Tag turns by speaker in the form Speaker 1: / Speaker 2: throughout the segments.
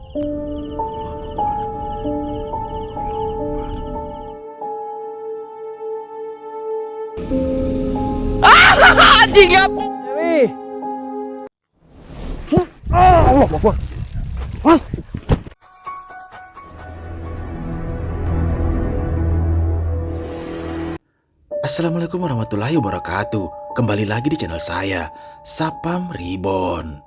Speaker 1: Anjing ya.
Speaker 2: Dewi. Allah Akbar. Mas.
Speaker 3: Assalamualaikum warahmatullahi wabarakatuh. Kembali lagi di channel saya, Sapam Reborn.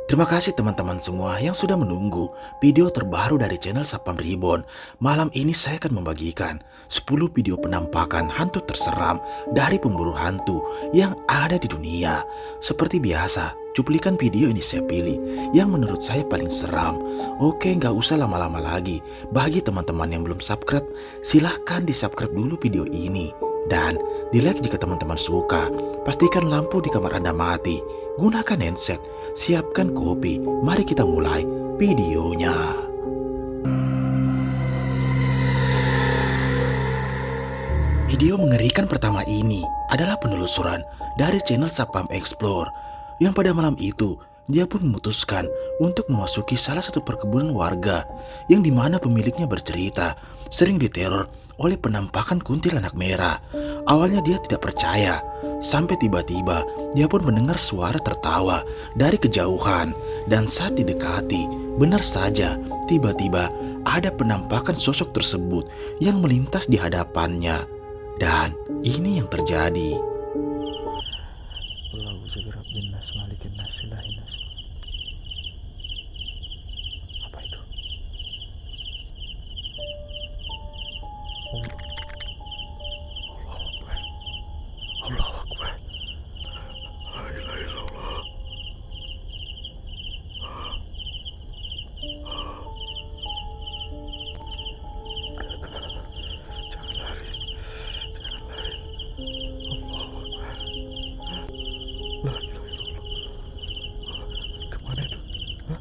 Speaker 3: Terima kasih teman-teman semua yang sudah menunggu video terbaru dari channel Sapam Reborn. Malam ini saya akan membagikan 10 video penampakan hantu terseram dari pemburu hantu yang ada di dunia. Seperti biasa, cuplikan video ini saya pilih yang menurut saya paling seram. Oke, nggak usah lama-lama lagi. Bagi teman-teman yang belum subscribe, silahkan di subscribe dulu video ini. Dan di like jika teman-teman suka. Pastikan lampu di kamar Anda mati. Gunakan handset, siapkan kopi. Mari kita mulai videonya. Video mengerikan pertama ini adalah penelusuran dari channel Sapam Explore, yang pada malam itu dia pun memutuskan untuk memasuki salah satu perkebunan warga yang dimana pemiliknya bercerita sering diteror oleh penampakan kuntilanak merah. Awalnya dia tidak percaya, sampai tiba-tiba dia pun mendengar suara tertawa dari kejauhan. Dan saat didekati, benar saja tiba-tiba ada penampakan sosok tersebut yang melintas di hadapannya. Dan ini yang terjadi.
Speaker 2: Apa itu? Allahu Akbar. La ilaha illallah. Jangan lari. Jangan lari. Allahu Akbar. La ilaha illallah. Kemana itu? Hah?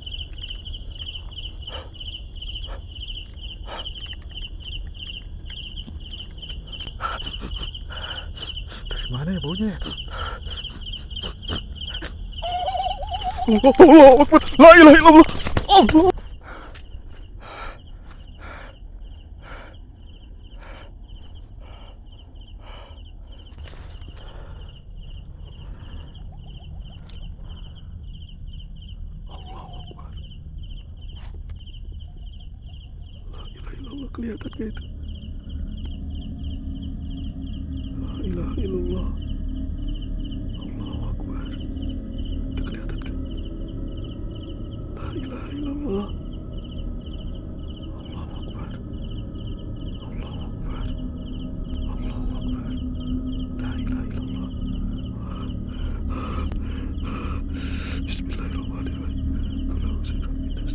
Speaker 2: Dari mana ya baunya ya? Allah Akbar. La ilaha illallah. Allah. Kelihatan gak itu? La ilaha illallah. Allahu Akbar. Itu kelihatan gak? La ilaha illallah. Allahu Akbar. Allahu Akbar. Allahu Akbar. La ilaha illallah. Bismillahirrahmanirrahim. Qul a'udzu birabbin nas.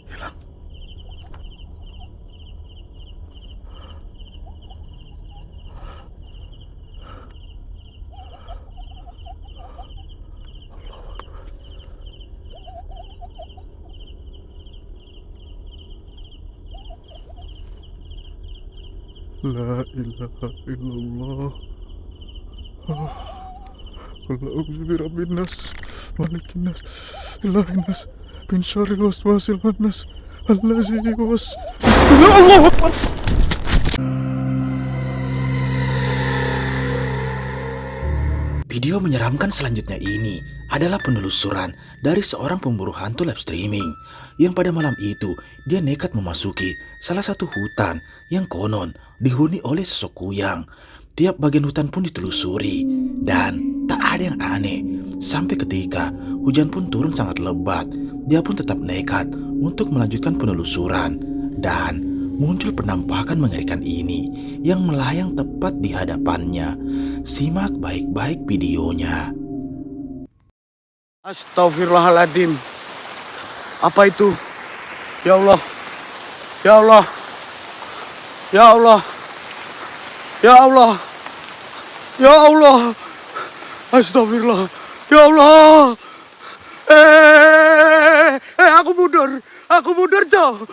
Speaker 2: Hilang. La ilaha illallah. Qul a'udzu birabbin nas, malikin nas, ilahin nas, min syarril waswasil khannas, allazi yuwas. Allahu Akbar.
Speaker 3: Video menyeramkan selanjutnya ini adalah penelusuran dari seorang pemburu hantu live streaming yang pada malam itu dia nekat memasuki salah satu hutan yang konon dihuni oleh sosok kuyang. Tiap bagian hutan pun ditelusuri dan tak ada yang aneh. Sampai ketika hujan pun turun sangat lebat, dia pun tetap nekat untuk melanjutkan penelusuran. Dan muncul penampakan mengerikan ini yang melayang tepat di hadapannya. Simak baik-baik videonya.
Speaker 1: Astagfirullahaladzim. Apa itu? Ya Allah. Ya Allah. Ya Allah. Ya Allah. Ya Allah. Astagfirullah. Ya Allah. Aku mundur. Aku mundur, Cok.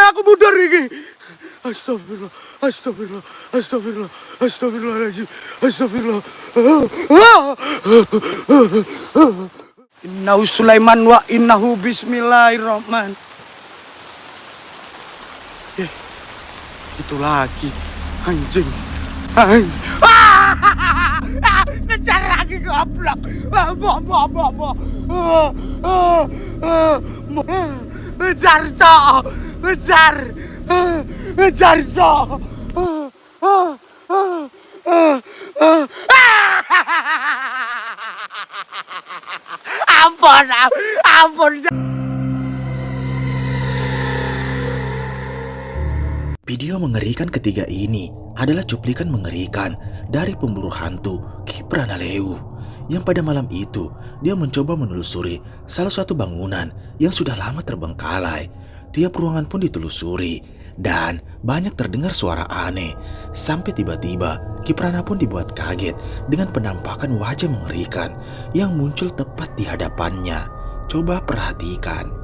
Speaker 1: Aku mundur ini. Astagfirullah, astagfirullah, astagfirullah, astagfirullahaladzim, astagfirullah. Innahu Sulaiman wa innahu bismillahirrahman. Itu lagi anjing. Ngejar lagi goblok. Ngejar cok, ngejar cok. Ampun.
Speaker 3: Video mengerikan ketiga ini adalah cuplikan mengerikan dari pemburu hantu Ki Pranaleu yang pada malam itu dia mencoba menelusuri salah satu bangunan yang sudah lama terbengkalai. Tiap ruangan pun ditelusuri dan banyak terdengar suara aneh sampai tiba-tiba Ki Prana pun dibuat kaget dengan penampakan wajah mengerikan yang muncul tepat di hadapannya. Coba perhatikan.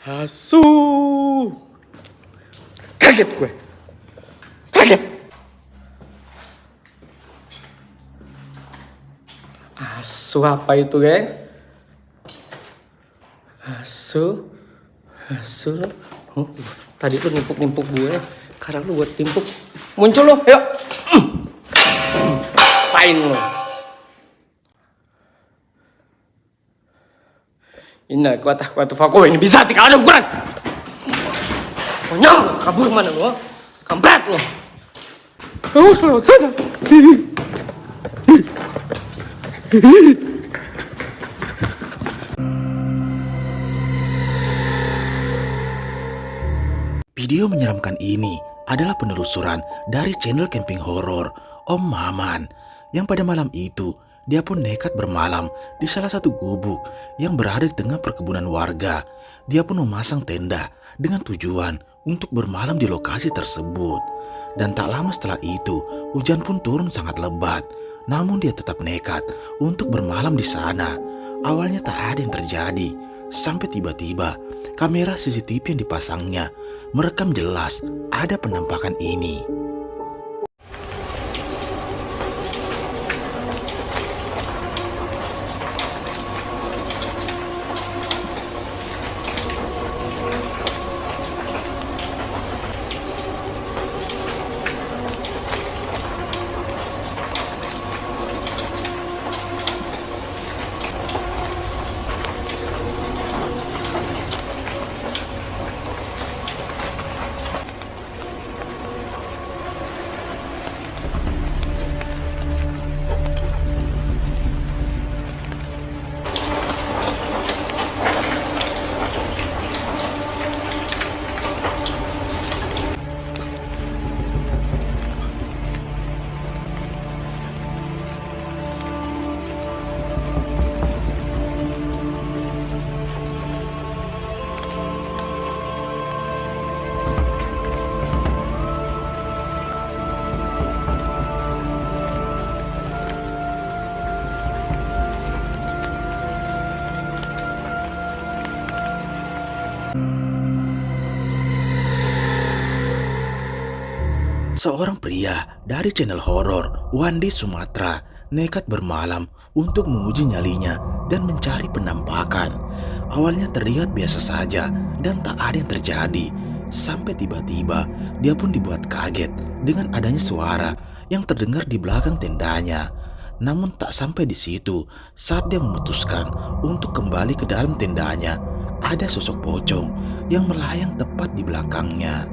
Speaker 1: Asu. Kaget gue. Kaget.
Speaker 4: Asu apa itu, guys? Asu. Tadi lu nimpuk-nimpuk gue, sekarang lu buat timpuk. Muncul lo, ayo. Sain lo. Inna kuatah fakoh ini bisa tika ada ukuran. Konyol, kabur mana lo? Kampret lo. Selamat sana.
Speaker 3: Video menyeramkan ini adalah penelusuran dari channel camping horor Om Maman yang pada malam itu dia pun nekat bermalam di salah satu gubuk yang berada di tengah perkebunan warga. Dia pun memasang tenda dengan tujuan untuk bermalam di lokasi tersebut. Dan tak lama setelah itu, hujan pun turun sangat lebat. Namun dia tetap nekat untuk bermalam di sana. Awalnya tak ada yang terjadi, sampai tiba-tiba kamera CCTV yang dipasangnya merekam jelas ada penampakan ini. Seorang pria dari channel horor Wandi Sumatera nekat bermalam untuk menguji nyalinya dan mencari penampakan. Awalnya terlihat biasa saja dan tak ada yang terjadi, sampai tiba-tiba dia pun dibuat kaget dengan adanya suara yang terdengar di belakang tendanya. Namun tak sampai di situ, saat dia memutuskan untuk kembali ke dalam tendanya, ada sosok pocong yang melayang tepat di belakangnya.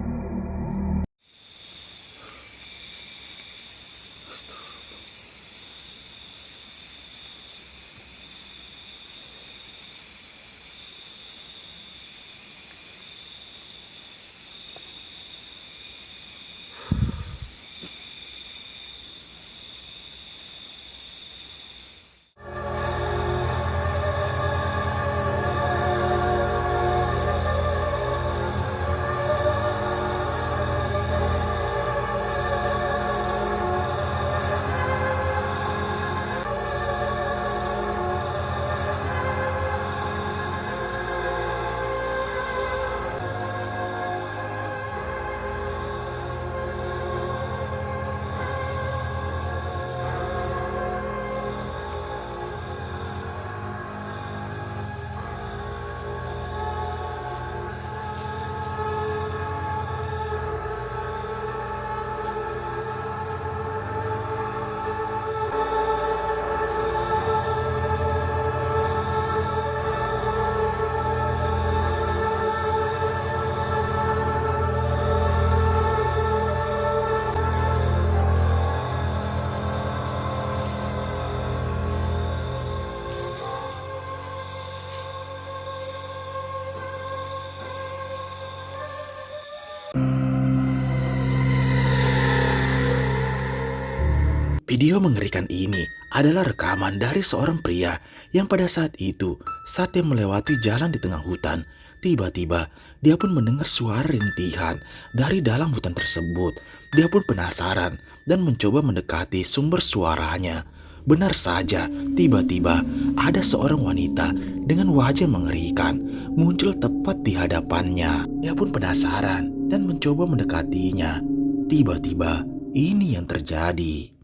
Speaker 3: Video mengerikan ini adalah rekaman dari seorang pria yang pada saat itu, saat dia melewati jalan di tengah hutan, tiba-tiba dia pun mendengar suara rintihan dari dalam hutan tersebut. Dia pun penasaran dan mencoba mendekati sumber suaranya. Benar saja, tiba-tiba ada seorang wanita dengan wajah mengerikan muncul tepat di hadapannya. Dia pun penasaran dan mencoba mendekatinya. Tiba-tiba ini yang terjadi.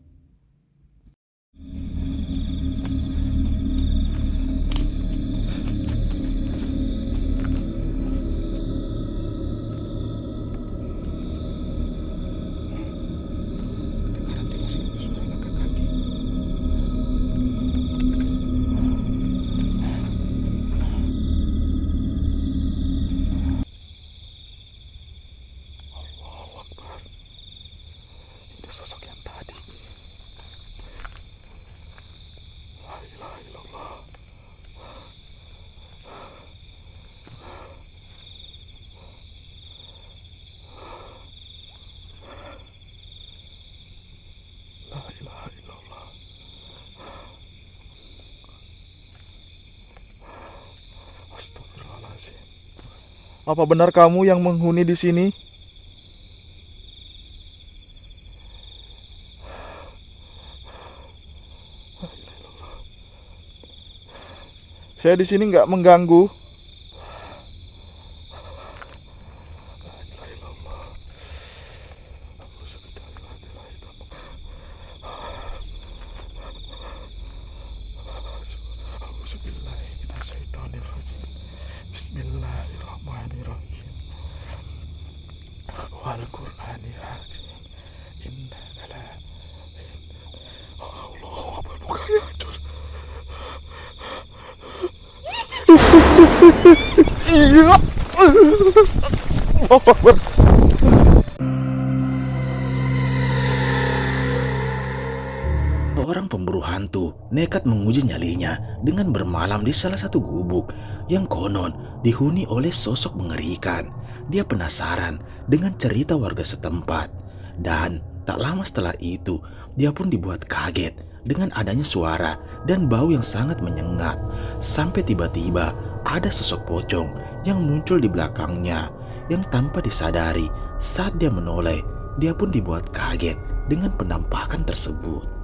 Speaker 2: Sosok yang tadi. La ilaha illallah. La ilaha illallah. Astagfirullahaladzim. Apa benar kamu yang menghuni di sini? Saya di sini nggak mengganggu. Bismillahirrahmanirrahim. Wal Qur'anil Hakim. Innaka la. Allahu Akbar, mukanya hancur. Iya. Allahu Akbar.
Speaker 3: Seorang pemburu hantu nekat menguji nyalinya dengan bermalam di salah satu gubuk yang konon dihuni oleh sosok mengerikan. Dia penasaran dengan cerita warga setempat dan tak lama setelah itu dia pun dibuat kaget dengan adanya suara dan bau yang sangat menyengat. Sampai tiba-tiba ada sosok pocong yang muncul di belakangnya yang tanpa disadari saat dia menoleh, dia pun dibuat kaget dengan penampakan tersebut.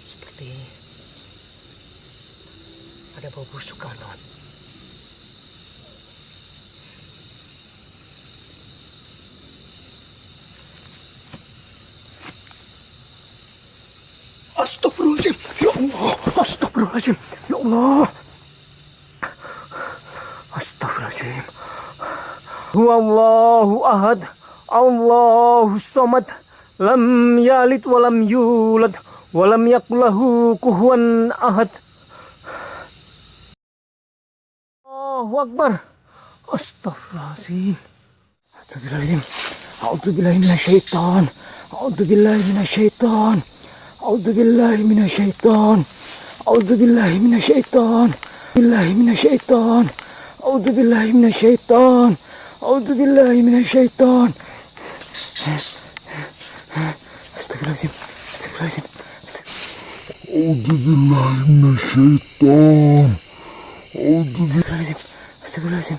Speaker 4: Seperti ada bau busuk kanan. Astagfirullahaladzim. Ya Allah. Astagfirullahaladzim. Ya Allah. Astagfirullahaladzim. Huwallahu ahad. Allahu samad. Lam yalid walam yulad. Walam yakulahu kuhuwan ahad. Allahu Akbar. Astagfirullahaladzim. Astagfirullahaladzim. A'udzubillahi minasyaitan. A'udzubillahi minasyaitan. A'udzubillahi minasyaitan. A'udzubillahi minasyaitan. Billahi minasyaitan. A'udzubillahi minasyaitan. A'udzubillahi minasyaitan. Astagfirullahaladzim. Astagfirullahaladzim.
Speaker 2: A'udzubillahi minasyaitan.
Speaker 4: Astagfirullahaladzim. Astagfirullahaladzim.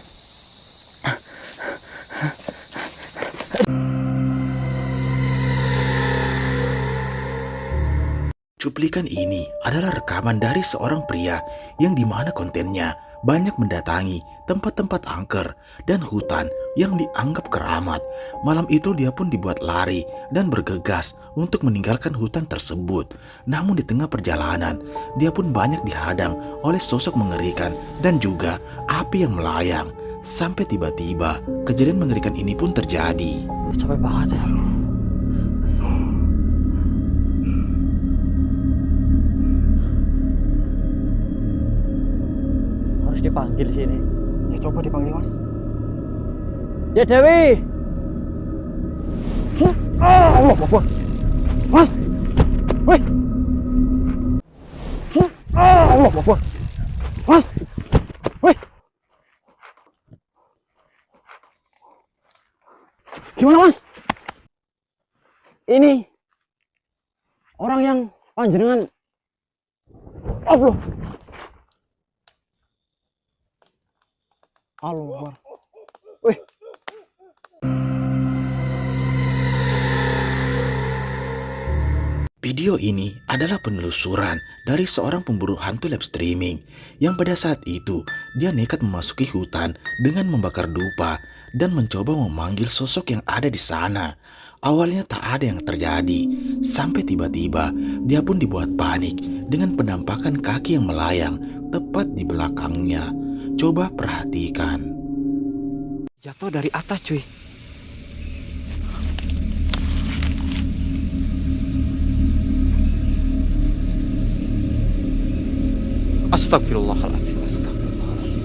Speaker 3: Cuplikan ini adalah rekaman dari seorang pria yang dimana kontennya banyak mendatangi tempat-tempat angker dan hutan yang dianggap keramat. Malam itu dia pun dibuat lari dan bergegas untuk meninggalkan hutan tersebut. Namun di tengah perjalanan, dia pun banyak dihadang oleh sosok mengerikan dan juga api yang melayang. Sampai tiba-tiba kejadian mengerikan ini pun terjadi.
Speaker 4: Capek banget ya. Harus dipanggil sini.
Speaker 1: Ya coba dipanggil, Mas.
Speaker 4: Ya Dewi.
Speaker 1: Allah Akbar. Mas. Woi. Allah Akbar. Mas. Woi. Gimana, Mas? Ini orang yang panjenengan Allah. Allah Akbar. Wih.
Speaker 3: Video ini adalah penelusuran dari seorang pemburu hantu live streaming yang pada saat itu dia nekat memasuki hutan dengan membakar dupa dan mencoba memanggil sosok yang ada di sana. Awalnya tak ada yang terjadi, sampai tiba-tiba dia pun dibuat panik dengan penampakan kaki yang melayang tepat di belakangnya. Coba perhatikan.
Speaker 1: Jatuh dari atas, cuy.
Speaker 4: Astagfirullahaladzim, astagfirullahaladzim.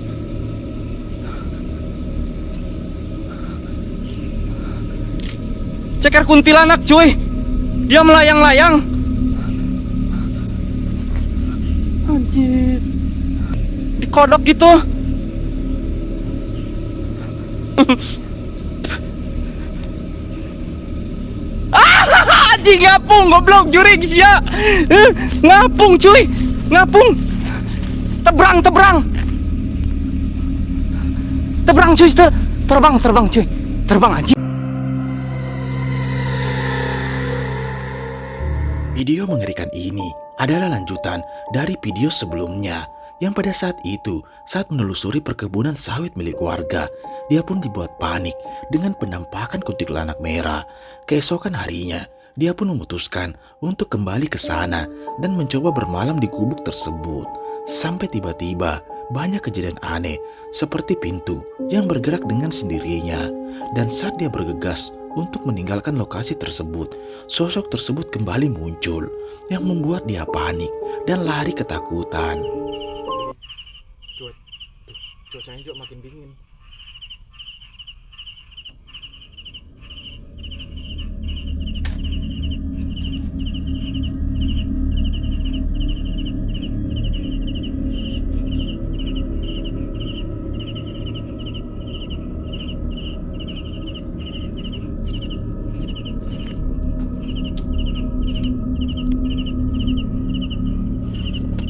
Speaker 4: Ceker kuntilanak, cuy. Dia melayang-layang. Anjir. Dikodok gitu. Anjing, ngapung, goblok, jurig sia. Ngapung, cuy. Ngapung. Tebrang cuy, terbang cuy, terbang anjing.
Speaker 3: Video mengerikan ini adalah lanjutan dari video sebelumnya yang pada saat itu saat menelusuri perkebunan sawit milik warga, dia pun dibuat panik dengan penampakan kuntilanak merah. Keesokan harinya, dia pun memutuskan untuk kembali ke sana dan mencoba bermalam di gubuk tersebut. Sampai tiba-tiba banyak kejadian aneh seperti pintu yang bergerak dengan sendirinya. Dan saat dia bergegas untuk meninggalkan lokasi tersebut, sosok tersebut kembali muncul yang membuat dia panik dan lari ketakutan.
Speaker 2: Cuacanya juga makin dingin.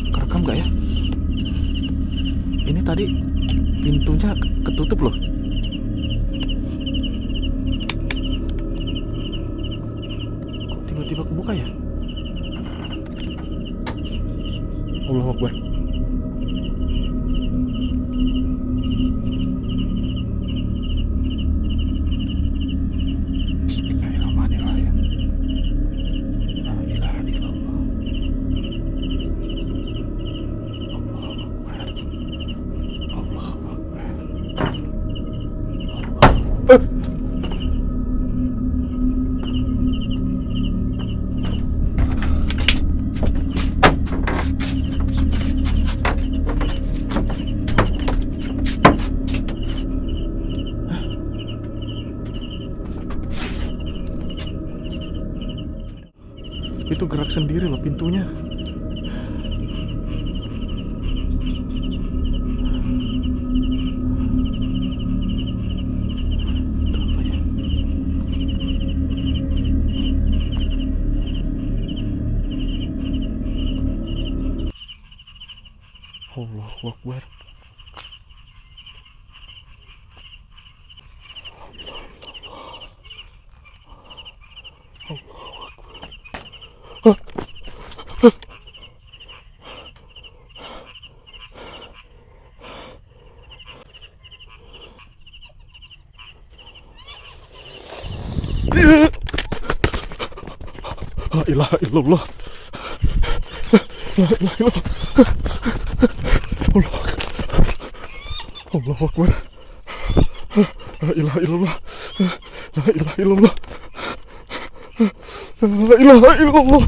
Speaker 2: Kerekam gak ya? Ini tadi pintunya ketutup loh. Kok tiba-tiba kebuka ya? Allahu Akbar. Bismillahirrahmanirrahim. La ilaha illallah. Allahu Akbar. Allahu Akbar. Itu gerak sendiri loh pintunya. Allahu Akbar. La ilaha illallah. La ilaha illallah. Allahu Akbar. La ilaha illallah. La ilaha illallah. La ilaha illallah.